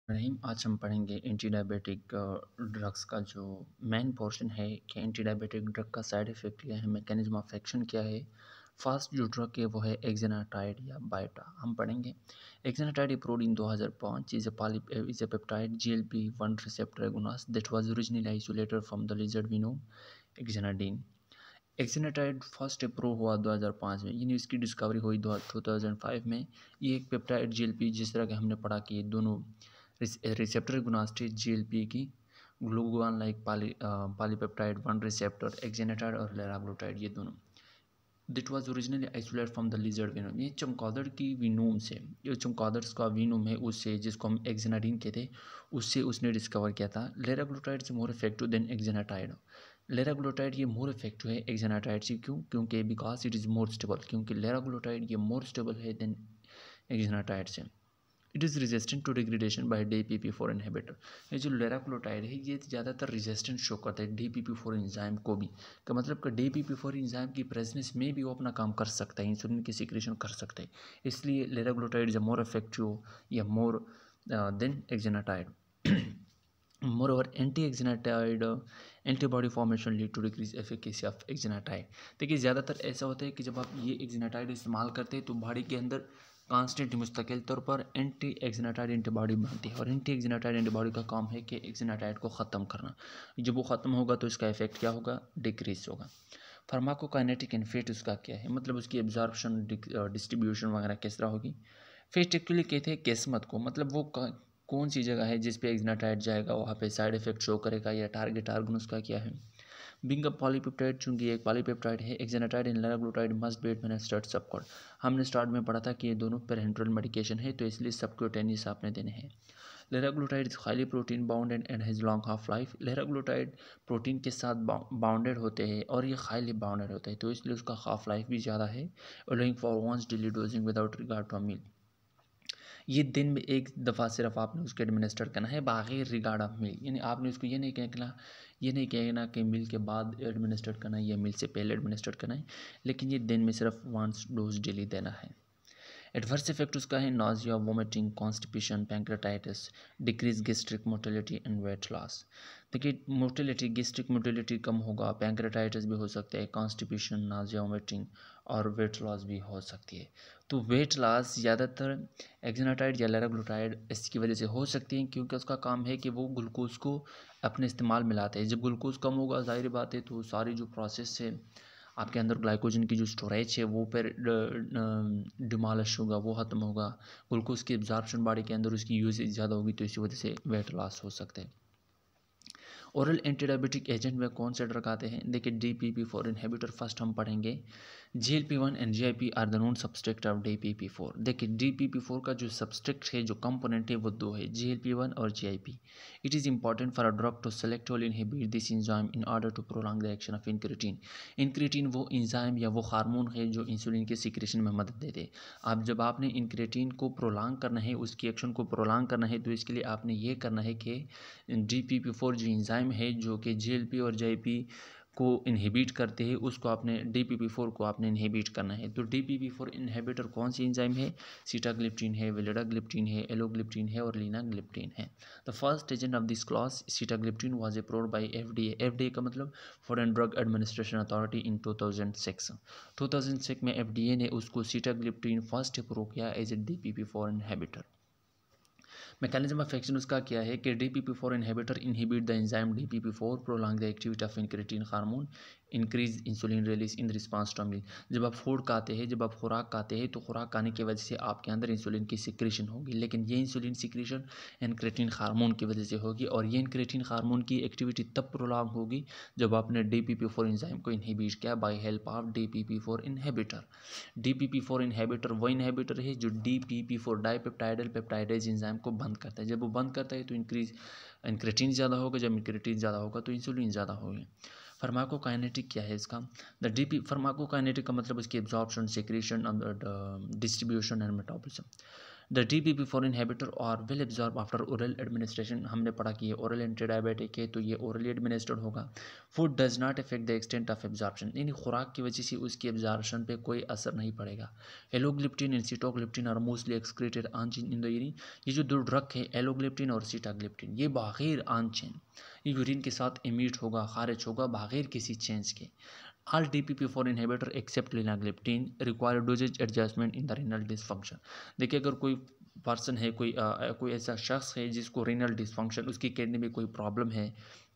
रहीम, आज हम पढ़ेंगे एंटी डायबिटिक ड्रग्स का जो मेन पोर्शन है कि एंटी डायबिटिक ड्रग का साइड इफ़ेक्ट क्या है, मैकेनिज्म ऑफ एक्शन क्या है। फर्स्ट जो ड्रग है वो है एक्सेनाटाइड या बायोटा। हम पढ़ेंगे exenatide approved in 2005 is a peptide GLP-1 receptor agonist that was originally isolated from the lizard venom exendin. Exenatide first approve हुआ 2005 में, यानी इसकी डिस्कवरी हुई 2005 में। ये एक पेप्टाइड GLP, जिस तरह के हमने पढ़ा कि ये दोनों रिसेप्टर एगोनिस्ट GLP की, glucagon like polypeptide 1 receptor exenatide और लेराग्लूटाइड, ये दोनों। That was originally isolate from the lizard venom, ये चमगादड़ की वीनोम से, जो चमगादड़ का वीनोम है उससे, जिसको हम एक्सेनाडीन कहते हैं, उससे उसने डिस्कवर किया था। लेराग्लूटाइड से मोर इफेक्टिव देन एक्सेनाटाइड। लेराग्लूटाइड ये मोर इफेक्टिव है एक्सेनाटाइड से, क्यों? क्योंकि because it is more stable, क्योंकि लेराग्लूटाइड ये मोर स्टेबल है देन एक्सेनाटाइड से। It is resistant to degradation by DPP-4 inhibitor. ये जो लेराग्लूटाइड है ये ज़्यादातर रेजिस्टेंट शो करता है DPP-4 इंजाइम को भी, का मतलब कि DPP-4 इंजाइम की प्रेजेंस में भी वो अपना काम कर सकता है, इंसुलिन की सिक्रेशन कर सकता है। इसलिए लेराग्लूटाइड इज मोर इफेक्टिव या more than exenatide. More anti exenatide antibody formation lead to decrease efficacy of exenatide. देखिए ज़्यादातर ऐसा होता है कि जब आप ये एक्सेनाटाइड इस्तेमाल करते हैं तो बॉडी के अंदर कांस्टेंट मुस्तकिल तौर पर एंटी एक्सेनाटाइड एंटीबॉडी बनती है, और एंटी एक्सेनाटाइड एंटीबॉडी का काम है कि एक्सेनाटाइड को ख़त्म करना। जब वो ख़त्म होगा तो इसका इफेक्ट क्या होगा? डिक्रीज होगा। फार्माकोकाइनेटिक इफेक्ट उसका क्या है, मतलब उसकी एब्जॉर्प्शन डिस्ट्रीब्यूशन वगैरह किस तरह होगी। फेट एक्चुअली कहते हैं किस्मत को, मतलब वो कौन सी जगह है जिस पे एक्सेनाटाइड जाएगा वहाँ पे साइड इफेक्ट शो करेगा, या टारगेट ऑर्गन उसका क्या है। बिंग अ पॉलीपेप्टाइड, चूंकि एक पॉलीपेप्टाइड है, एक्सेनाटाइड एंड लेराग्लूटाइड मस्ट बी एडमिनिस्टर्ड सबकॉट। हमने स्टार्ट में पढ़ा था कि ये दोनों पेरेंट्रल मेडिकेशन है, तो इसलिए सबक्यूटेनियस आपने देने हैं। Liraglutide is highly protein bounded and has long half life. Liraglutide protein के साथ बाउंडेड होते हैं और ये हाईली बाउंडेड होते हैं, तो इसलिए उसका हाफ लाइफ भी ज़्यादा है। Allowing for once daily dosing without regard to a meal. ये दिन में एक दफ़ा सिर्फ आपने उसको एडमिनिस्टर करना है बग़ैर रिगार्ड ऑफ मील, यानी आपने उसको ये नहीं कहना कि मील के बाद एडमिनिस्टर करना है या मील से पहले एडमिनिस्टर करना है, लेकिन ये दिन में सिर्फ वंस डोज डेली देना है। एडवर्स इफेक्ट उसका है Nazia, vomiting, constipation, pancreatitis, decrease gastric motility and weight loss. देखिए मोटिलिटी, गैस्ट्रिक मोटिलिटी कम होगा, पैंक्रेटाइटिस भी हो सकता है, कॉन्स्टिपेशन, नाजिया, वोमिटिंग और वेट लॉस भी हो सकती है। तो वेट लॉस ज़्यादातर एक्सेनाटाइड या लेराग्लूटाइड इसकी वजह से हो सकती है, क्योंकि उसका काम है कि वो ग्लूकोज को अपने इस्तेमाल में लाते हैं। जब ग्लूकोज कम होगा ज़ाहिर बात है तो सारी जो प्रोसेस है आपके अंदर, ग्लाइकोजन की जो स्टोरेज है वो पर डिमॉलिश होगा, वो ख़त्म होगा। ग्लूकोज की एब्जॉर्प्शन बॉडी के अंदर उसकी यूजेज ज़्यादा होगी, तो इसी वजह से वेट लॉस हो सकता है। ओरल एंटी डायबिटिक एजेंट में कौन से ड्रग आते हैं? देखिए DPP-4 इनहिबिटर फर्स्ट हम पढ़ेंगे। GLP-1 and GIP are the known substrate of DPP-4। देखिए DPP-4 का जो सब्सट्रेक्ट है, जो कंपोनेंट है, वो दो है, GLP-1 और GIP। It is important for a drug to selectively inhibit this enzyme in order to prolong the action of incretin. Incretin वो एंजाइम या वो हार्मोन है जो इंसुलिन के सिक्रेशन में मदद देते हैं। अब जब आपने इंक्रेटिन को प्रोलॉन्ग करना है, उसकी एक्शन को प्रोलॉन्ग करना है, तो इसके लिए आपने ये करना है कि DPP-4 जो एंजाइम है जो कि GLP और GIP को इनहिबिट करते हैं, उसको आपने DPP-4 को आपने इनहिबिट करना है। तो DPP-4 इनहिबिटर कौन सी एंजाइम है? सीटाग्लिप्टिन है, विलिडाग्लिप्टिन है, एलोग्लिप्टिन है और लीनाग्लिप्टिन है। The first agent of this class sitagliptin was approved by FDA। FDA का मतलब food and drug administration authority in 2006 में FDA ने उसको सीटाग्लिप्टिन फर्स्ट अप्रूव किया as a DPP-4 inhibitor. Mechanism of action उसका क्या है कि DPP-4 inhibitor inhibit the enzyme DPP-4, prolong the activity of incretin hormone, increase insulin release in response to meal. जब आप फूड खाते हैं, जब आप खुराक खाते हैं, तो खुराक खाने की वजह से आपके अंदर इंसुलिन की सिक्रेशन होगी, लेकिन ये इंसुलिन सिक्रेशन इंक्रेटिन हार्मोन की वजह से होगी, और ये इंक्रेटिन हार्मोन की एक्टिविटी तब प्रोलॉन्ग होगी जब आपने DPP-4 एंजाइम को इनहिबिट किया by help of DPP-4 inhibitor. DPP-4 inhibitor वो इनहिबिटर है जो DPP-4 डाइपेप्टाइडल पेप्टाइडेज एंजाइम को बंद करता है। जब वो बंद करता है तो इंक्रेटिन ज़्यादा होगा, जब इंक्रेटिन ज़्यादा होगा तो इंसुलिन ज़्यादा होगी। फार्माकोकाइनेटिक क्या है इसका? द DP फार्माकोकाइनेटिक का मतलब उसकी absorption, secretion, distribution and metabolism. The DPP4 inhibitor are well absorb after oral administration. हमने पढ़ा कि ये ओरल एंटी डायबिटिक है तो ये ओरली एडमिनिस्टर्ड होगा। Food does not effect the extent of absorption, यानी खुराक की वजह से उसकी एब्जॉर्प्शन पे कोई असर नहीं पड़ेगा। Alogliptin and sitagliptin are mostly excreted unchanged in the urine. ये जो दो ड्रग है एलोग्लिप्टिन और सीटाग्लिप्टिन, ये बाहर ऑन चेन यूरिन के साथ इमिट होगा, खारिज होगा बाहर किसी चेंज के। All DPP4 inhibitor except linagliptin require dosage adjustment in the renal dysfunction। देखिए अगर कोई पर्सन है, कोई ऐसा शख्स है जिसको रीनल डिसफंक्शन, उसकी किडनी में कोई प्रॉब्लम है,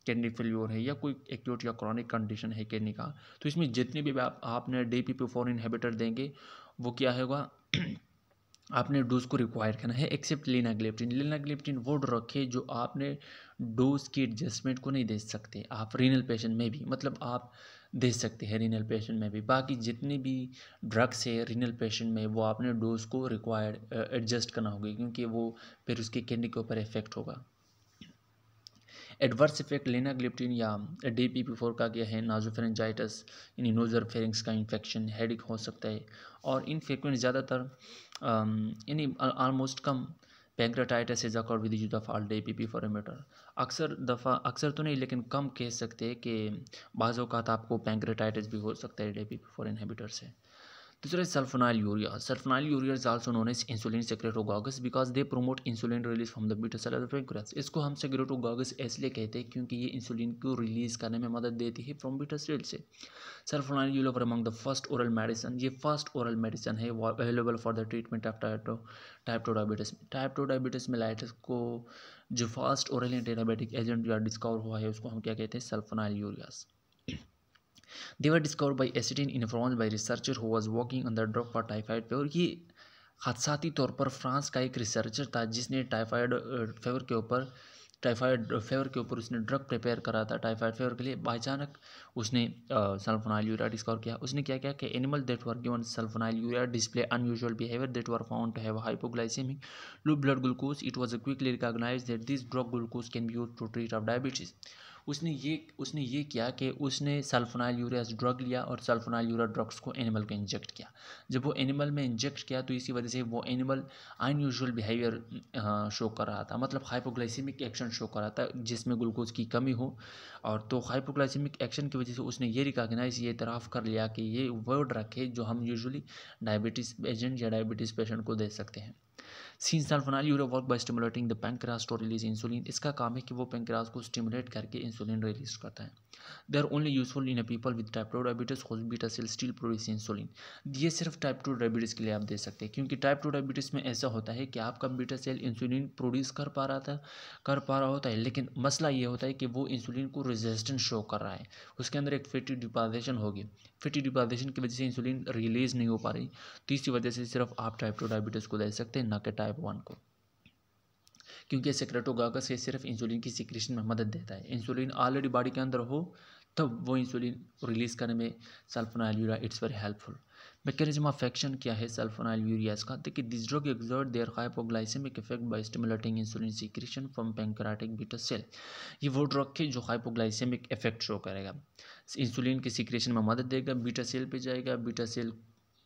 किडनी फेल्योर है या कोई एक्यूट या क्रॉनिक कंडीशन है किडनी का, तो इसमें जितने भी आपने DPP4 इनहिबिटर देंगे वो क्या होगा आपने डोज को रिक्वायर करना है, एक्सेप्ट लिनाग्लिप्टिन। लिनाग्लिप्टिन वो ड्रग है जो आपने डोज की एडजस्टमेंट को नहीं दे सकते आप रीनल पेशेंट में भी, मतलब आप दे सकते हैं रीनल पेशेंट में भी। बाकी जितने भी ड्रग्स है रीनल पेशेंट में वो आपने डोज को रिक्वायर्ड एडजस्ट करना होगा, क्योंकि वो फिर उसके किडनी के ऊपर इफेक्ट होगा। एडवर्स इफेक्ट लिनाग्लिप्टिन या DPP4 का क्या है, नाजोफेरेंजाइटिस यानी नोजोफेरिंक्स का इन्फेक्शन, हेडेक हो सकता है, और इनफ्रीक्वेंट ज़्यादातर यानी almost come pancreatitis is accord with use of all DPP4 inhibitor. अक्सर तो नहीं लेकिन कम कह सकते हैं कि बाज़ औक़ात आपको पैंक्रेटाइटिस भी हो सकता है DPP4 इनहिबिटर से। दूसरा sulfonylurea. Sulfonylurea is also known as insulin secretagogues because they promote insulin release from the beta cell of the pancreas. इसको हम सेक्रेटोगॉगस इसलिए कहते हैं क्योंकि ये इंसुलिन को रिलीज करने में मदद देती है फ्रॉम बीटा सेल से। Sulfonyl urea among the first oral medicine, ये फर्स्ट ओरल मेडिसिन है available for the treatment of type 2 diabetes. Type 2 diabetes mellitus को जो first oral anti diabetic agent या डिस्कवर हुआ है उसको हम क्या कहते हैं, sulfonyl यूरियास। They were discovered by acetylene influenced by researcher who was working on the drug for typhoid fever। ये हादसाती तौर पर फ्रांस का एक रिसर्चर था जिसने टाइफाइड फेवर के ऊपर उसने ड्रग प्रिपेयर करा था टाइफाइड फेवर के लिए। अचानक उसने सल्फोनाइल यूरिया डिस्कवर किया। उसने क्या किया कि animal that were given sulfonyl urea display unusual behaviour that were found to have hypoglycaemic low blood glucose. It was quickly recognised that this drug glucose can be used to treat of diabetes. उसने ये किया कि उसने sulfonyl urea drug लिया और sulfonyl urea drugs को animal को inject किया। जब वो एनिमल में इंजेक्ट किया तो इसी वजह से वो एनिमल अनयूजुअल बिहेवियर शो कर रहा था, मतलब हाइपोग्लाइसेमिक एक्शन शो कर रहा था जिसमें ग्लूकोज की कमी हो। और तो हाइपोग्लाइसेमिक एक्शन की वजह से उसने ये रिकॉग्नाइज, ये इतराफ़ कर लिया कि ये वो ड्रग है जो हम यूजुअली डायबिटीज़ एजेंट या डायबिटीज़ पेशेंट को दे सकते हैं। Since sulfonyl urea work by stimulating the pancreas to release insulin, इसका काम है कि वो पैंक्रियास को स्टिमुलेट करके इंसुलिन रिलीज करता है। They are only useful in people with type 2 diabetes whose beta cell still produce insulin. ये सिर्फ टाइप 2 डायबिटीज़ के लिए आप दे सकते हैं, क्योंकि टाइप 2 डायबिटीज़ में ऐसा होता है कि आपका बीटा सेल इंसुलिन प्रोड्यूस कर पा रहा होता है, लेकिन मसला ये होता है कि वो इंसुलिन को रेजिस्टेंस शो कर रहा है, उसके अंदर एक फैटी डिपोजिशन होगी, फैटी डिपोजिशन की वजह से इंसुलिन रिलीज नहीं हो पा रही। तो इसी वजह से सिर्फ आप टाइप 2 डायबिटीज़ को दे सकते हैं, ना कि टाइप 1 को, क्योंकि सेक्रेटोगॉगस ये सिर्फ इंसुलिन की सिक्रेशन में मदद देता है। इंसुलिन ऑलरेडी बॉडी के अंदर हो तब वो इंसुलिन रिलीज करने में sulfonyl urea it's very helpful. Mechanism of action क्या है सल्फोनाइल यूरियाज का? देखिए, this drug exert their hypoglycaemic effect by stimulating insulin secretion from pancreatic beta cell. ये वो ड्रग है जो हाइपोग्लाइसेमिक इफेक्ट शो करेगा, इंसुलिन की सिक्रेशन में मदद देगा, बीटा सेल पे जाएगा, बीटा सेल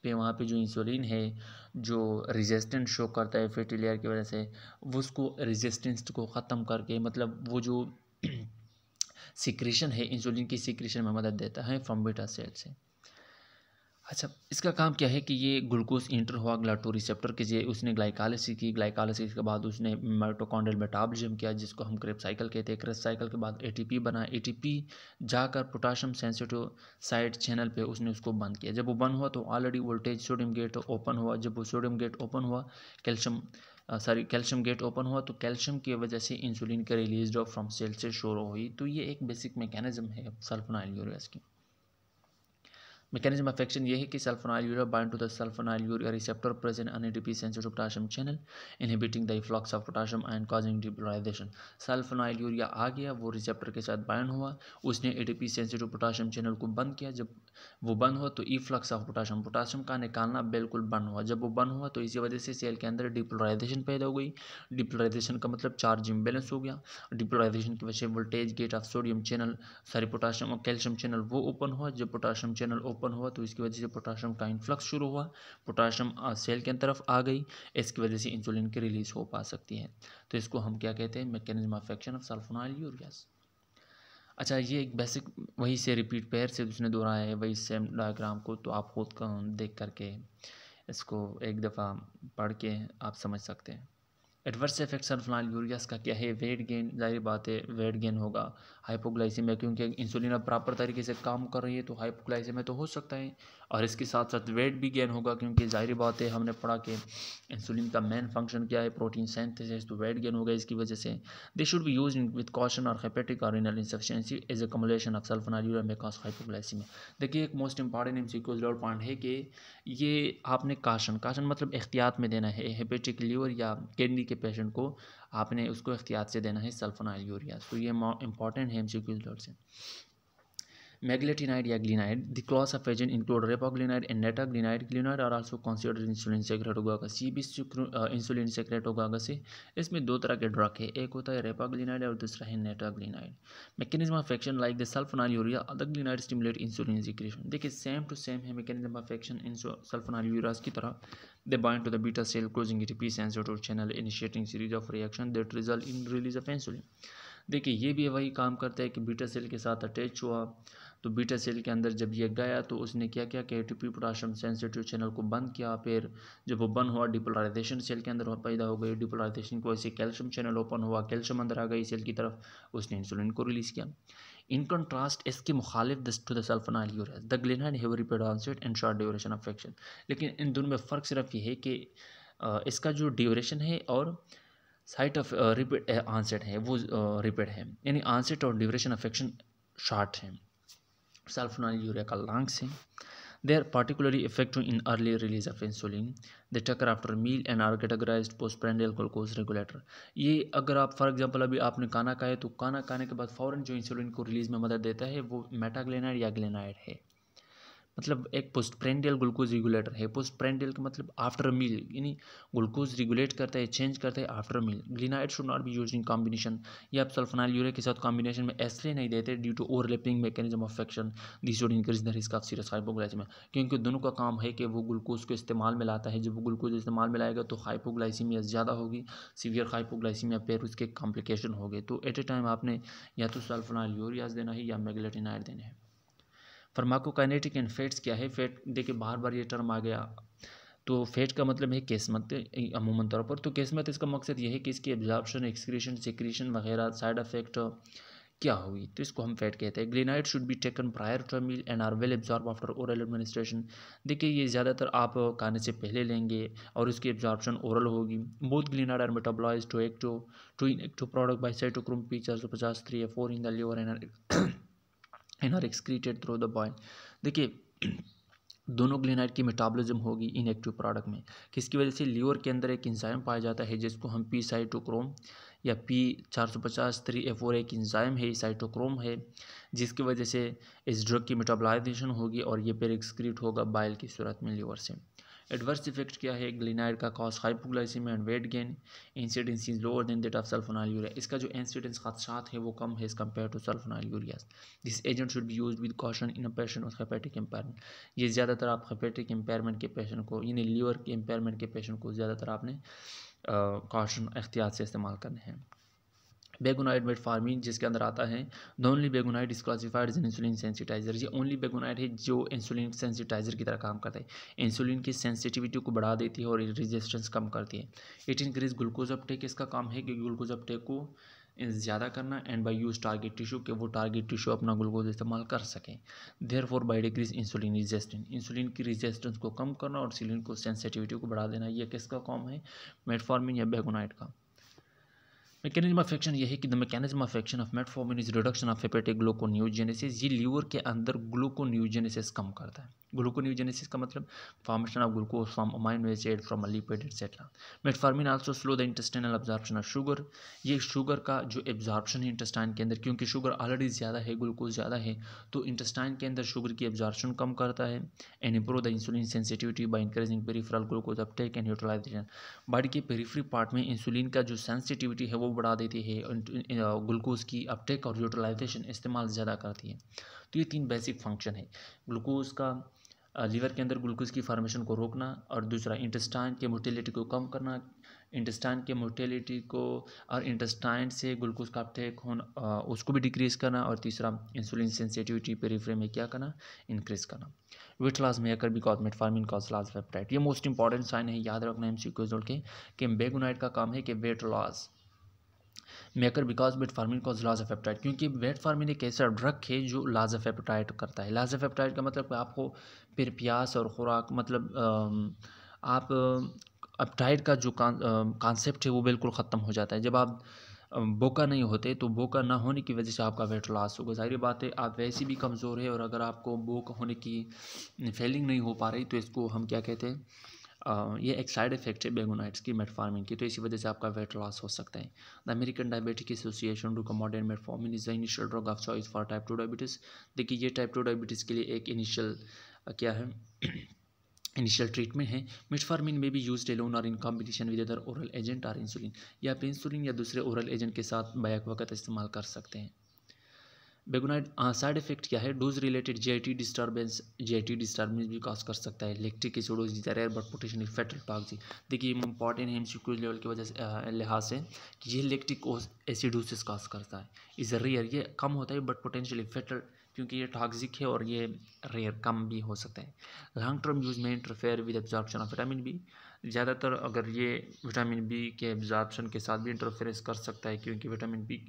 पे वहाँ पे जो इंसुलिन है जो रेजिस्टेंस शो करता है फैटी लेयर की वजह से, वो उसको रेजिस्टेंस को ख़त्म करके, मतलब वो जो सिक्रेशन है इंसुलिन की सिक्रेशन में मदद देता है फ्रॉम बीटा सेल से। अच्छा, इसका काम क्या है कि ये ग्लूकोज इंटर हुआ ग्लाटो रिसेप्टर के जे उसने ग्लाइकोलाइसिस की, ग्लाइकोलाइसिस के बाद उसने माइटोकॉन्ड्रियल मेटाबॉलिज्म किया जिसको हम क्रेब्स साइकिल कहते हैं। क्रेब्स साइकिल के बाद एटीपी बना, एटीपी जाकर पोटाशियम सेंसिटिव साइड चैनल पे उसने उसको बंद किया। जब वो बंद हुआ तो already voltage sodium gate open हुआ। जब वो सोडियम गेट ओपन हुआ कैल्शियम गेट ओपन हुआ तो कैल्शियम की वजह से इंसुलिन के रिलीज ऑफ फ्रॉम सेल से शुरू हुई। तो ये एक बेसिक मैकेनिज्म है सल्फोनाइल यूरियाज की। मैकेनिज्म ऑफ एक्शन ये है कि sulfonylurea bind to the sulfonylurea receptor present on ATP sensitive potassium channel inhibiting the efflux of potassium and causing depolarisation. Sulfonylurea आ गया, वो receptor के साथ बाइंड हुआ, उसने एटीपी सेंसिटिव पोटाशियम चैनल को बंद किया। जब वो बंद हुआ तो इफ्लक्स ऑफ पोटाशियम का निकालना बिल्कुल बंद हुआ। जब वो बंद हुआ तो इसी वजह से सेल के अंदर डिपोलाइजेशन पैदा हो गई। डिपोलाइजेशन का मतलब चार्ज इम्बेलेंस हो गया। डिपोलाइजेशन की वजह से voltage gate of sodium channel potassium और कैल्शियम चैनल वो ओपन हुआ। जब पोटाशियम चैनल ओपन हुआ तो इसकी वजह से पोटाशियम का इन्फ्लक्स शुरू हुआ, पोटाशियम सेल की तरफ आ गई, इसकी वजह से इंसुलिन की रिलीज हो पा सकती है। तो इसको हम क्या कहते हैं, मैकेनिज्म ऑफ एक्शन ऑफ सल्फोनाइलयूरियाज। अच्छा, ये एक बेसिक वही से रिपीट पेयर से उसने दोहराया है वही सेम डायग्राम को, तो आप खुद का देख करके इसको एक दफ़ा पढ़ के आप समझ सकते हैं। एडवर्स इफेक्ट सल्फोनाइलयूरियाज का क्या है, वेट गेन, जाहिर बात है वेट गेन होगा, हाइपोग्लाइसीमिया, क्योंकि इंसुलिन अब प्रॉपर तरीके से काम कर रही है तो हाइपोग्लाइसीमिया तो हो सकता है, और इसके साथ साथ वेट भी गेन होगा, क्योंकि जाहिर बात है हमने पढ़ा कि इंसुलिन का मेन फंक्शन क्या है, प्रोटीन सिंथेसिस, तो वेट गेन होगा इसकी वजह से। They should be use with caution और hepatic or renal insufficiency as accumulation of sulfonylurea may cause hypoglycaemia. देखिए एक मोस्ट इंपॉर्टेंट एमसीक्यू पॉइंट है कि ये आपने काशन मतलब एहतियात में देना है, हेपेटिक लीवर या किडनी के पेशेंट को आपने उसको एहतियात से देना है सल्फोनाइलयूरिया, तो ये इंपॉर्टेंट है एमसीक्यू से। Meglitide या glinide, the class of agent include repaglinide and nateglinide. Glinide are also considered insulin secretagogue, सी भी इंसुलिन सेक्रेटोगागा से। इसमें दो तरह के ड्रग है, एक होता है रेपाग्लिनाइड और दूसरा है nateglinide. Mechanism of action like the sulfonylurea, other glinide stimulate insulin secretion. देखिए सेम टू सेम है मैकेनिज्म ऑफ एक्शन इन सल्फोनाइलयूरियाज की तरह। They bind to the beta cell, closing it P sensitive channel, initiating series of reaction that result in release of insulin. देखिए ये भी वही काम करता है कि बीटा सेल के साथ अटैच हुआ, तो बीटा सेल के अंदर जब ये गया तो उसने क्या किया कि एटीपी पोटाशियम सेंसिटिव चैनल को बंद किया, फिर जब वो बंद हुआ डिपोलराइजेशन सेल के अंदर पैदा हो गई, डिपोलराइजेशन की वजह से कैल्शियम चैनल ओपन हुआ, कैल्शियम अंदर आ गई सेल की तरफ, उसने इंसुलिन को रिलीज़ किया। इन कंट्रास्ट इसके मुखालिफ to the sulfonylureas, the glinide have rapid onset and short duration of action. लेकिन इन दोनों में फ़र्क सिर्फ ये है कि इसका जो ड्यूरेशन है और साइट ऑफ रिपीट आंसर है वो रिपीट है, यानी आंसर और ड्यूरेशन ऑफ एक्शन शॉर्ट है। सल्फोनाइलयूरिया का लॉन्ग है। They are particularly effective in early release of insulin. They occur after meal and are categorized postprandial glucose regulator. ये अगर आप फॉर एग्जांपल अभी आपने खाना खाया तो खाना खाने के बाद फ़ौरन जो इंसुलिन को रिलीज़ में मदद देता है वो मेटाग्लिनाइड या ग्लिनाइड है, मतलब एक पोस्टप्रेंडियल ग्लूकोज रेगुलेटर है। पोस्टप्रेंडियल का मतलब आफ्टर मील, यानी ग्लूकोज रेगुलेट करता है, चेंज करता है after meal. Glinide should not be used in combination, ये आप सल्फोनाइलयूरिया के साथ कॉम्बिनेशन में इसलिए नहीं देते due to overlapping mechanism of action, this would increase the risk of serious hypoglycaemia, क्योंकि दोनों का काम है कि वो ग्लूकोज को इस्तेमाल में लाता है, जब वो ग्लूकोज इस्तेमाल में लाएगा तो हाइपोग्लाइसीमिया ज़्यादा होगी, सीवियर हाइपोग्लाइसीमिया फिर उसके कॉम्प्लिकेशन हो गए। तो एट ए टाइम आपने या तो सल्फोनाइलयूरियाज देना है या मेग्लेटिनाइड देने हैं। फार्माकोकाइनेटिक एंड फेट्स क्या है, फेट देखिए बार बार ये टर्म आ गया, तो फेट का मतलब है किस्मत अमूमन तौर पर, तो किस्मत इसका मकसद ये है कि इसकी एब्जॉर्प्शन, एक्सक्रीशन, सिक्रीशन वगैरह साइड इफेक्ट क्या हुई, तो इसको हम फैट कहते हैं। Glinide should be taken prior to meal and are well absorb after oral administration. देखिए ये ज़्यादातर आप खाने से पहले लेंगे और उसकी एब्जॉर्प्शन ओरल होगी। Both glinide are metabolised to inactive product by cytochrome P450 3A4 in the liver and are excreted through the bile. देखिए दोनों ग्लिनाइड की मेटाबॉलिज्म होगी इनएक्टिव प्रोडक्ट में, किसकी वजह से, लीवर के अंदर एक इंजाइम पाया जाता है जिसको हम पी साइटोक्रोम या P450 3A4 एक इंजाइम है, साइटोक्रोम है, जिसकी वजह से इस ड्रग की मेटाबॉलाइजेशन होगी और ये फिर एक्सक्रीट होगा बाइल की सूरत में लीवर से। एडवर्स इफेक्ट क्या है, ग्लिनाइड का cause hypoglycaemia and weight gain, incidence is lower than that of sulfonylurea, इसका जो इंसिडेंस खदशात है वो कम है as compare to sulfonylurea. This agent should be used with caution in a patient with hepatic impairment, ये ज़्यादातर आप हेपेटिक इम्पेयरमेंट के पेशेंट को, यानी लीवर के इम्पेयरमेंट के पेशेंट को ज़्यादातर आपने कॉशन एहतियात से इस्तेमाल करने हैं। बेगोनाइड मेटफॉर्मिन जिसके अंदर आता है, the only biguanide is classified as insulin sensitiser, ये ओनली बेगोनाइड है जो इंसुलिन सेंसिटाइजर की तरह काम करता है, इंसुलिन की सेंसिटिविटी को बढ़ा देती है और रेजिस्टेंस कम करती है। इट इंक्रीज ग्लूकोज अपटेक, इसका काम है कि ग्लूकोज अपटेक को ज़्यादा करना, and by use target tissue के वो टारगेट टिश्यू अपना ग्लूकोज इस्तेमाल कर सकें। Therefore by decrease insulin resistance, insulin की रेजिस्टेंस को कम करना और इंसुलिन को सेंसिटिविटी को बढ़ा देना, ये किसका काम है, मेटफॉर्मिन या बेगोनाइड का। मैकेनिज्म ऑफ एक्शन यह है कि the mechanism of action of metformin is reduction of hepatic gluconeogenesis, ये लीवर के अंदर ग्लूकोन्यूजेनेसिस कम करता है। ग्लूकोन्यूजेनेसिस का मतलब formation of glucose from amino acid from lipid etcetera. Metformin also slow the intestinal absorption of sugar, ये शुगर का जो एब्जॉर्प्शन है इंटेस्टाइन के अंदर, क्योंकि शुगर ऑलरेडी ज़्यादा है, ग्लूकोज ज़्यादा है, तो इंटेस्टाइन के अंदर शुगर की एब्जॉर्प्शन कम करता है। And improve the insulin sensitivity by increasing peripheral glucose uptake and utilisation, body के पेरिफेरी पार्ट में इंसुलिन का जो सेंसिटिविटी है वो वो बढ़ा देती है, ग्लूकोज की अपटेक और यूटिलाइजेशन इस्तेमाल ज़्यादा करती है। तो ये 3 बेसिक फंक्शन है, ग्लूकोज का लीवर के अंदर ग्लूकोज की फार्मेशन को रोकना, और दूसरा इंटेस्टाइन के मोटिलिटी को कम करना, इंटेस्टाइन के मोटिलिटी को और इंटेस्टाइन से ग्लूकोज का अपटेक होना उसको भी डिक्रीज़ करना, और तीसरा इंसुलिन सेंसिटिविटी पेरिफेरी में क्या करना, इंक्रीज़ करना। वेट लॉस में occur because metformin cause loss of appetite, ये मोस्ट इंपॉर्टेंट साइन है, याद रखना एमसीक्यूज जोड़ के कि बेगोनाइट का काम है कि weight loss maker because metformin cause loss of apatite, क्योंकि मेटफॉर्मिन एक ऐसा ड्रग है जो लॉस ऑफ एपेटाइट करता है। लॉस ऑफ एपेटाइट का मतलब कि आपको फिर प्यास और खुराक मतलब आप एपेटाइट का जो कॉन्सेप्ट है वो बिल्कुल ख़त्म हो जाता है। जब आप बोका नहीं होते तो बोका ना होने की वजह से आपका वेट लॉस होगा। ज़ाहिर बात है आप वैसे भी कमज़ोर है, और अगर आपको बोका होने की फीलिंग नहीं हो पा रही तो इसको हम क्या कहते हैं, ये एक साइड इफेक्ट है बेगोनाइट्स की, मेटफॉर्मिन की, तो इसी वजह से आपका वेट लॉस हो सकता है। The American diabetic association recommended metformin is the initial drug of choice for type 2 diabetes. देखिए ये टाइप 2 डायबिटीज़ के लिए एक इनिशियल क्या है इनिशियल ट्रीटमेंट है। मेटफॉर्मिन में भी यूज्ड एलोन और in combination with other oral agent और इंसुलिन, या आप इंसुलिन या दूसरे ओरल एजेंट के साथ बैक वक्त इस्तेमाल कर सकते हैं। बेगोनाइट साइड इफेक्ट क्या है, डोज रिलेटेड जीआईटी डिस्टर्बेंस भी कॉज कर सकता है। Lactic acidosis is rare but potentially fatal toxic. देखिए ये इंपॉर्टेंट है एमसीक्यू लेवल की वजह से लिहाज से कि ये लैक्टिक एसिडोसिस कॉज करता है, इज़ रेयर, ये कम होता है बट पोटेंशियली फेटल, क्योंकि ये टॉक्सिक है और ये रेयर कम भी हो सकता है। लॉन्ग टर्म यूज में interfere with absorption of vitamin B, ज़्यादातर अगर ये विटामिन बी के एब्जॉर्प्शन के साथ भी इंटरफेरेंस कर सकता है, क्योंकि विटामिन बी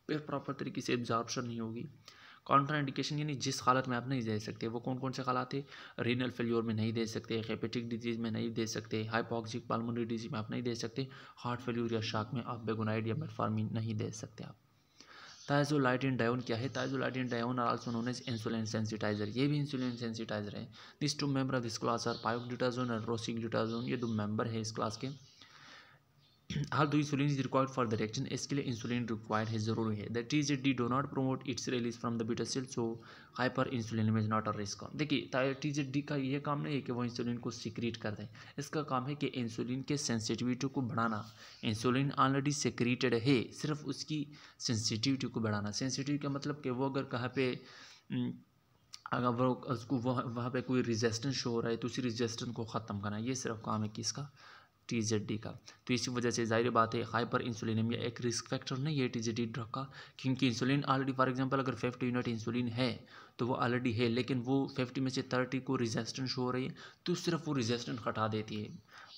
फिर प्रॉपर तरीके से एब्जॉर्प्शन नहीं होगी। काउंटर इंडिकेशन यानी जिस हालत में आप नहीं दे सकते, वो कौन कौन से हालात है, रीनल फेल्योर में नहीं दे सकते, हेपेटिक डिजीज़ में नहीं दे सकते, हाइपोक्सिक पल्मोनरी डिजीज में आप नहीं दे सकते, हार्ट फेल्योर या शॉक में आप बेगोनाइड या मेटफॉर्मिन नहीं दे सकते आप। थायोजोलाइडिन डायोन क्या है, thiazolidinedione are also known as insulin sensitiser, ये भी इंसुलिन सेंसिटाइजर है। This 2 member of this class are pioglitazone और रोसिग्लूटाजोन, ये 2 मेंबर है इस क्लास के। हाल दो insulin is required for the reaction, इसके लिए इंसुलिन रिक्वायर्ड है, ज़रूरी है। That TZD do not promote its release from the beta cell, so hyper insulin is not a risk. देखिए TZD का ये काम नहीं है कि वो इंसुलिन को सिक्रीट कर दे, इसका काम है कि इंसुलिन के सेंसिटिविटी को बढ़ाना। इंसुलिन ऑलरेडी सिक्रीटेड है, सिर्फ उसकी सेंसिटिविटी को बढ़ाना। सेंसिटिविटी का मतलब कि वो अगर कहाँ पे अगर वो उसको वहाँ पे कोई रेजिस्टेंस शो हो रहा है तो उसी रेजिस्टेंस को ख़त्म करना, ये सिर्फ काम है किसका, TZD का। तो इसी वजह से जाहिर बात है हाइपर इंसुलिनेमिया एक रिस्क फैक्टर नहीं है TZD ड्रग का, क्योंकि इंसुलिन ऑलरेडी फॉर एग्जांपल अगर 50 यूनिट इंसुलिन है तो वो ऑलरेडी है, लेकिन वो 50 में से 30 को रेजिस्टेंस हो रही है तो सिर्फ वो रेजिस्टेंस हटा देती है,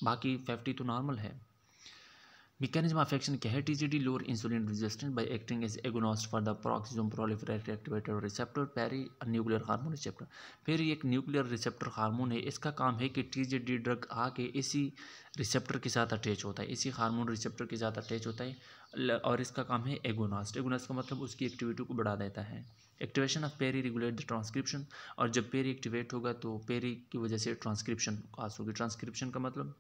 बाकी 50 तो नॉर्मल है। मैकेनिज्म ऑफ एक्शन क्या है, TZD lower insulin resistance by acting as agonist for the peroxisome proliferator activator receptor पेरी न्यूक्लियर हार्मोन रिसेप्टर। फिर एक न्यूक्लियर रिसेप्टर हार्मोन है, इसका काम है कि TZD ड्रग आके इसी रिसेप्टर के साथ अटैच होता है, इसी हार्मोन रिसेप्टर के साथ अटैच होता है, और इसका काम है एगोनिस्ट। एगोनिस्ट का मतलब उसकी एक्टिविटी को बढ़ा देता है। Activation of PPAR regulate the transcription, और जब पेरी एक्टिवेट होगा तो पेरी की वजह से ट्रांसक्रिप्शन पास होगी। ट्रांसक्रिप्शन का मतलब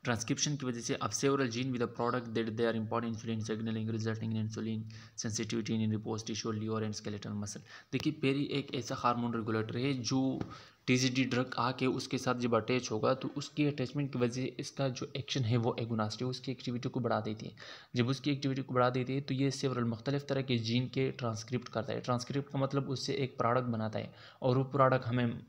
ट्रांसक्रिप्शन की वजह से अब several gene with the product that they are important insulin signalling resulting in insulin sensitivity in adipose tissue liver and skeletal muscle. देखिए पेरी एक ऐसा हार्मोन रेगुलेटर है जो TZD ड्रग आके उसके साथ जब अटैच होगा तो उसकी अटैचमेंट की वजह से इसका जो एक्शन है वो एगोनिस्ट है, उसकी एक्टिविटी को बढ़ा देती है। जब उसकी एक्टिविटी को बढ़ा देती है तो ये सेवरल मुख्तलिफ तरह के जीन के ट्रांसक्रिप्ट करता है। ट्रांसक्रिप्ट का मतलब उससे एक प्रोडक्ट बनाता है, और वो प्रोडक्ट हमें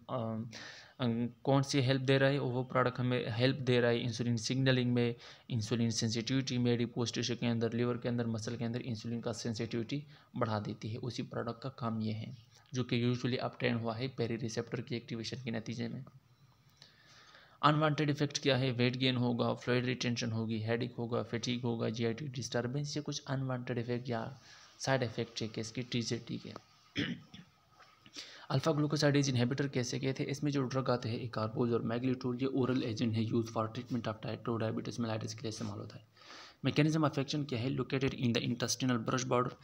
कौन सी हेल्प दे रहा है, वो प्रोडक्ट हमें हेल्प दे रहा है इंसुलिन सिग्नलिंग में, इंसुलिन सेंसिटिविटी में, एडिपोज टिश्यू के अंदर, लिवर के अंदर, मसल के अंदर इंसुलिन का सेंसिटिविटी बढ़ा देती है। उसी प्रोडक्ट का काम ये है जो कि यूजुअली अपटेन हुआ है पेरी रिसेप्टर की एक्टिवेशन के नतीजे में। अनवांटेड इफेक्ट क्या है, वेट गेन होगा, फ्लूइड रिटेंशन होगी, हेडेक होगा, फैटीग होगा, GI डिस्टर्बेंस, ये कुछ अनवांटेड इफेक्ट या साइड इफेक्ट है किसकी, TZD के। अल्फा ग्लूकोसाइडेज इनहिबिटर कैसे गए थे, इसमें जो ड्रग आते हैं इकारबोज और मैग्लीटोल, ये ओरल एजेंट है, use for treatment of type 2 diabetes mellitus के लिए इस्तेमाल होता है। मैकेनिज्म ऑफ एक्शन क्या है, located in the intestinal brush border.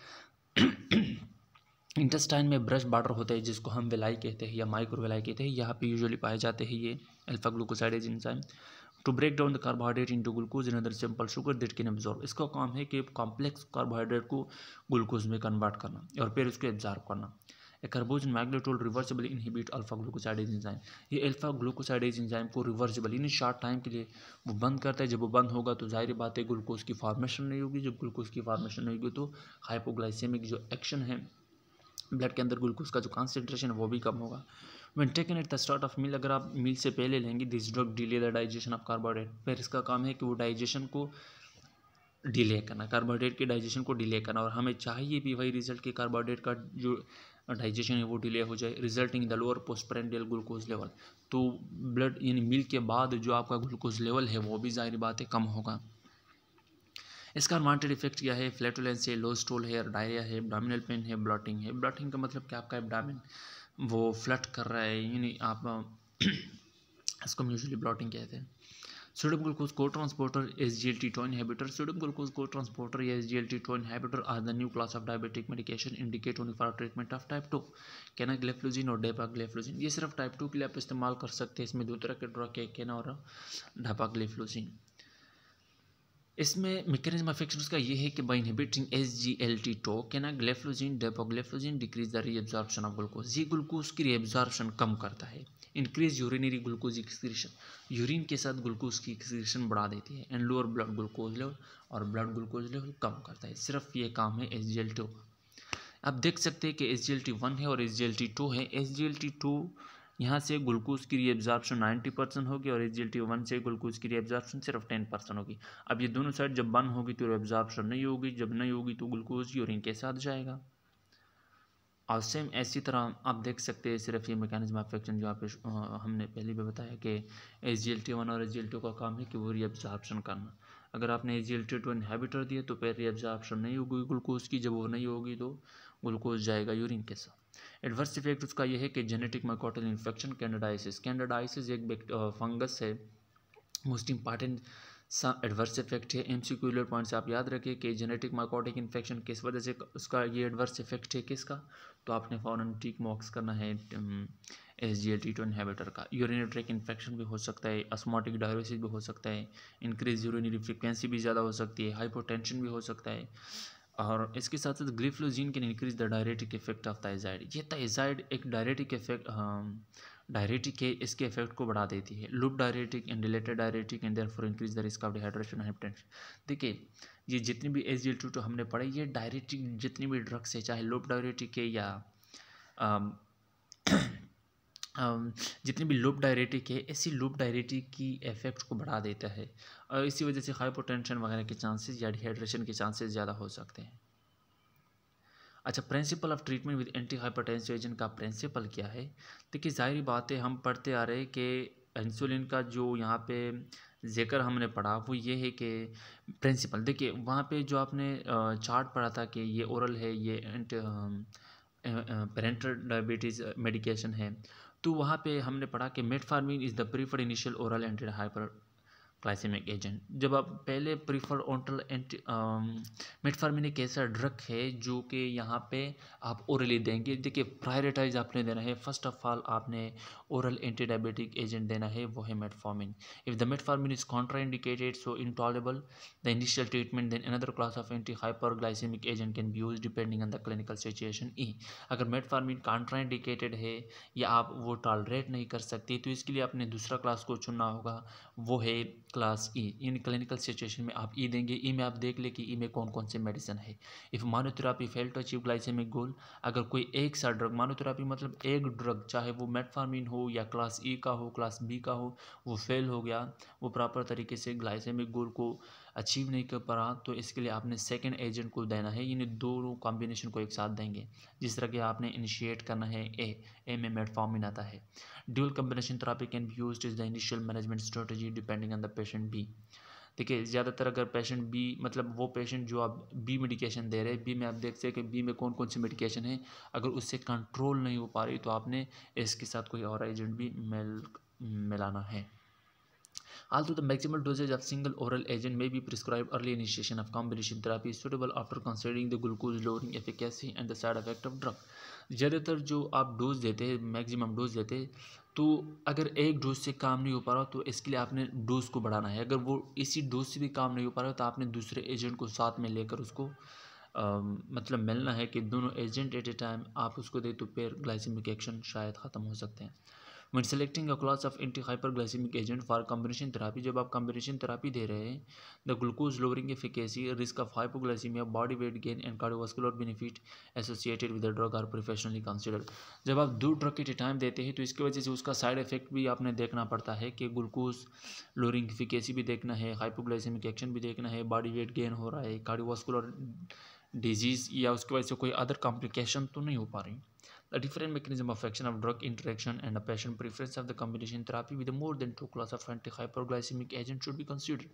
Intestine में ब्रश बॉर्डर होता है जिसको हम वेलाई कहते हैं या माइक्रोवेलाई कहते हैं, यहाँ पे यूजुअली पाए जाते हैं ये alpha glucosidase enzyme. To break down the carbohydrate into glucose in other simple sugar that can absorb, इसका काम है कि कॉम्प्लेक्स कार्बोहाइड्रेट को ग्लूकोज में कन्वर्ट करना और फिर उसको एब्जॉर्ब करना। कार्बोजन मैग्नेटोल reversibly inhibit alpha glucosidase enzyme. ये अल्फा ग्लूकोसाइडेज एंजाइम को रिवर्सिबल यानी शॉर्ट टाइम के लिए वो बंद करता है। जब वो बंद होगा तो जाहिर बात है ग्लूकोज की फॉर्मेशन नहीं होगी। जब ग्लूकोज की फॉर्मेशन नहीं होगी तो हाइपोग्लाइसेमिक जो एक्शन है, ब्लड के अंदर ग्लूकोज का जो कॉन्सेंट्रेशन है वो भी कम होगा। When taken at the start of meal, अगर आप मील से पहले लेंगे, this drug delay the digestion of carbohydrate. फिर इसका काम है कि वो डाइजेशन को डिले करना, कार्बोहाइड्रेट के डाइजेशन को डिले करना, और हमें चाहिए भी वही रिजल्ट कि कार्बोहाइड्रेट का जो डाइजेशन है वो डिले हो जाए, resulting in the lower postprandial glucose level. तो ब्लड यानी मील के बाद जो आपका ग्लूकोज लेवल है वो भी जाहिर बात है कम होगा। इसका अनवांटेड इफेक्ट क्या है? फ्लैटुलेंस है, लो स्टूल है, डायरिया है, एब्डोमिनल पेन है, ब्लॉटिंग है। ब्लॉटिंग का मतलब क्या, आपका एब्डोमिन वो फ्लट कर रहा है, यानी आप इसको हम यूजुअली ब्लॉटिंग कहते हैं। Sodium glucose cotransporter SGLT2 inhibitor. Sodium glucose cotransporter या SGLT2 inhibitor are the new class of diabetic medication indicate only for treatment of type 2। Canagliflozin और डेपाग्लेफ्लुजिन, ये सिर्फ टाइप 2 के लिए आप इस्तेमाल कर सकते हैं। इसमें दो तरह के ड्रग है, केना और डेपाग्लेफ्लुजिन। इसमें मैकेनिज्म ऑफ एक्शन उसका ये है कि by inhibiting SGLT2 canagliflozin dapagliflozin decrease the reabsorption of glucose. ये ग्लूकोज की रीअब्जॉर्प्शन कम करता है। Increase urinary glucose excretion, urine के साथ ग्लूकोज की एक्सक्रीशन बढ़ा देती है। And lower blood glucose level, और ब्लड ग्लूकोज लेवल कम करता है। सिर्फ ये काम है SGLT2। आप देख सकते हैं कि SGLT1 है और SGLT2 है। SGLT2 यहाँ से ग्लूकोज की रीअब्जॉर्प्शन 90% होगी और SGLT1 से ग्लूकोज की रीअब्जॉर्प्शन सिर्फ 10% होगी। अब ये दोनों साइड जब बंद होगी तो रीअब्जॉर्प्शन नहीं होगी, जब नहीं होगी तो ग्लूकोज यूरिन के साथ जाएगा। और सेम ऐसी तरह आप देख सकते हैं, सिर्फ ये मैकेनिज्म ऑफ एक्शन जो आप हमने पहले भी बताया कि SGLT1 और SGLT2 का काम है कि वो रीअब्जॉर्प्शन करना। अगर आपने SGLT2 इनहिबिटर दिए तो फिर रीअब्जॉर्प्शन नहीं होगी ग्लूकोज की, जब वो नहीं होगी तो ग्लूकोज जाएगा यूरिन के साथ। एडवर्स इफेक्ट उसका यह है कि जेनेटिक माइकोटियल इन्फेक्शन, कैंडिडाइसिस। कैंडिडाइसिस एक फंगस है, मोस्ट इंपॉर्टेंट एडवर्स इफेक्ट है। MCQ पॉइंट्स आप याद रखिए कि जेनेटिक माइकोटिक इन्फेक्शन किस वजह से उसका ये एडवर्स इफेक्ट है किसका, तो आपने फ़ौरन टिक मार्क्स करना है SGLT2 इनहिबिटर का। यूरिनरी ट्रैक्ट इन्फेक्शन भी हो सकता है, ऑस्मोटिक डायरोसिस भी हो सकता है, इंक्रीज यूरिनरी फ्रीक्वेंसी भी ज़्यादा हो सकती है, हाइपोटेंशन भी हो सकता है, और इसके साथ साथ gliflozin can increase the diuretic effect of thiazide. ये थायजाइड एक डायरेटिक इफेक्ट डायरेटिक है, इसके इफेक्ट को बढ़ा देती है। Loop diuretic and dilated diuretic and therefore increase the risk of dehydration and hypertension. देखिए ये जितनी भी SGLT2 हमने पढ़े, ये डायरेटिक जितनी भी ड्रग्स है, चाहे लूप डायरेटिक है या जितनी भी लूप डायरेटिक है, ऐसी लूप डायरेटिक की इफेक्ट को बढ़ा देता है, और इसी वजह से हाइपोटेंशन वगैरह के चांसेस या डिहाइड्रेशन के चांसेस ज़्यादा हो सकते हैं। अच्छा, principle of treatment with anti hypertensive agent का प्रिंसिपल क्या है? देखिए जाहिर बात है, हम पढ़ते आ रहे हैं कि इंसुलिन का जो यहाँ पे जिक्र हमने पढ़ा वो ये है कि प्रिंसिपल, देखिए वहाँ पे जो आपने चार्ट पढ़ा था कि ये ओरल है, ये पेरेंटल डायबिटीज़ मेडिकेशन है, तो वहाँ पे हमने पढ़ा कि metformin is the preferred initial oral anti hyper glycaemic agent. जब आप पहले प्रीफर ओरल एंटी मेटफॉर्मिन एक ऐसा ड्रग है जो कि यहाँ पे आप ओरली देंगे। देखिए प्रायोरिटाइज आपने देना है, फर्स्ट ऑफ ऑल आपने ओरल एंटी डायबिटिक एजेंट देना है, वो है metformin. If the metformin is contraindicated so intolerable the initial treatment, then another class of anti hyper glycaemic agent can be use depending on the clinical situation. अगर metformin contraindicated है या आप वो tolerate नहीं कर सकते तो इसके लिए आपने दूसरा क्लास को चुनना होगा, वो है class E। In clinical situation में आप E देंगे। E में आप देख ले कि E में कौन कौन से मेडिसिन है। If monotherapy fail to achieve glycaemic goal, अगर कोई एक सा ड्रग, मोनोथेरापी मतलब एक ड्रग, चाहे वो मेटफॉर्मिन हो या क्लास E का हो, क्लास B का हो, वो फेल हो गया, वो प्रॉपर तरीके से ग्लाइसेमिक गोल को अचीव नहीं कर पा, तो इसके लिए आपने सेकेंड एजेंट को देना है, यानी दोनों कॉम्बिनेशन को एक साथ देंगे। जिस तरह के आपने इनिशिएट करना है ए में मेटफॉर्मिन आता है। Dual combination therapy can be used is the initial management strategy depending on the patient be. देखिए ज़्यादातर अगर पेशेंट बी, मतलब वो पेशेंट जो आप बी मेडिकेशन दे रहे हैं, बी में आप देखते हैं कि बी में कौन कौन सी मेडिकेशन है, अगर उससे कंट्रोल नहीं हो पा रही तो आपने इसके साथ कोई और एजेंट भी मिलाना है। Although the maximal dosage of single oral agent may be prescribed, early initiation of combination therapy is suitable after considering the glucose lowering efficacy and the side effect of drug. ज़्यादातर जो आप dose देते हैं, maximum dose देते हैं, तो अगर एक डोज से काम नहीं हो पा रहा तो इसके लिए आपने डोज को बढ़ाना है। अगर वो इसी डोज से भी काम नहीं हो पा रहा तो आपने दूसरे एजेंट को साथ में लेकर उसको मतलब मिलना है कि दोनों एजेंट एट ए टाइम आप उसको दे तो फिर ग्लाइसेमिक एक्शन शायद ख़त्म हो सकते हैं। When selecting a class of anti-hyperglycemic agent for combination therapy, जब आप combination therapy दे रहे हैं, the glucose lowering efficacy, risk of hypoglycemia, body weight gain and cardiovascular benefit associated with the drug are professionally considered। जब आप दो drug eight ए time देते हैं तो इसकी वजह से उसका साइड इफेक्ट भी आपने देखना पड़ता है कि ग्लूकोज लोअरिंग एफिकेसी भी देखना है, हाइपोग्लाइसेमिक एक्शन भी देखना है, बॉडी वेट गेन हो रहा है, कार्डियोवास्कुलर डिजीज़ या उसकी वजह से कोई अदर कॉम्प्लिकेशन तो नहीं हो पा रही। The different mechanism of action of drug interaction and a patient preference of the combination therapy with more than two class of anti-hyperglycemic agent should be considered।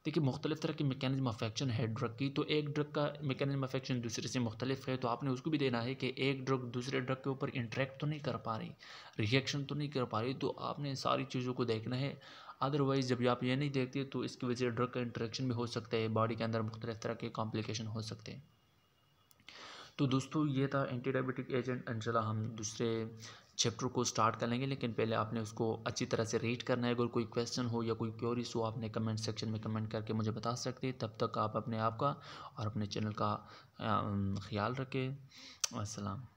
देखिए मुख्तलिफ तरह की मैकेनिज्म ऑफ एक्शन है ड्रग की, तो एक drug का mechanism of action दूसरे से मुख्तलिफ है, तो आपने उसको भी देना है कि एक ड्रग दूसरे ड्रग के ऊपर इंटरेक्ट तो नहीं कर पा रही, रिएक्शन तो नहीं कर पा रही, तो आपने सारी चीज़ों को देखना है। अदरवाइज़ जब आप ये नहीं देखते तो इसकी वजह से ड्रग का इंटरेक्शन भी हो सकता है, बॉडी के अंदर मुख्तलिफ तरह के कॉम्प्लिकेशन हो सकते हैं। तो दोस्तों ये था एंटी डायबिटिक एजेंट। इंशाल्लाह हम दूसरे चैप्टर को स्टार्ट कर लेंगे, लेकिन पहले आपने उसको अच्छी तरह से रीड करना है। अगर कोई क्वेश्चन हो या कोई क्वेरीज हो आपने कमेंट सेक्शन में कमेंट करके मुझे बता सकते हैं। तब तक आप अपने आप का और अपने चैनल का ख्याल रखें। अस्सलाम।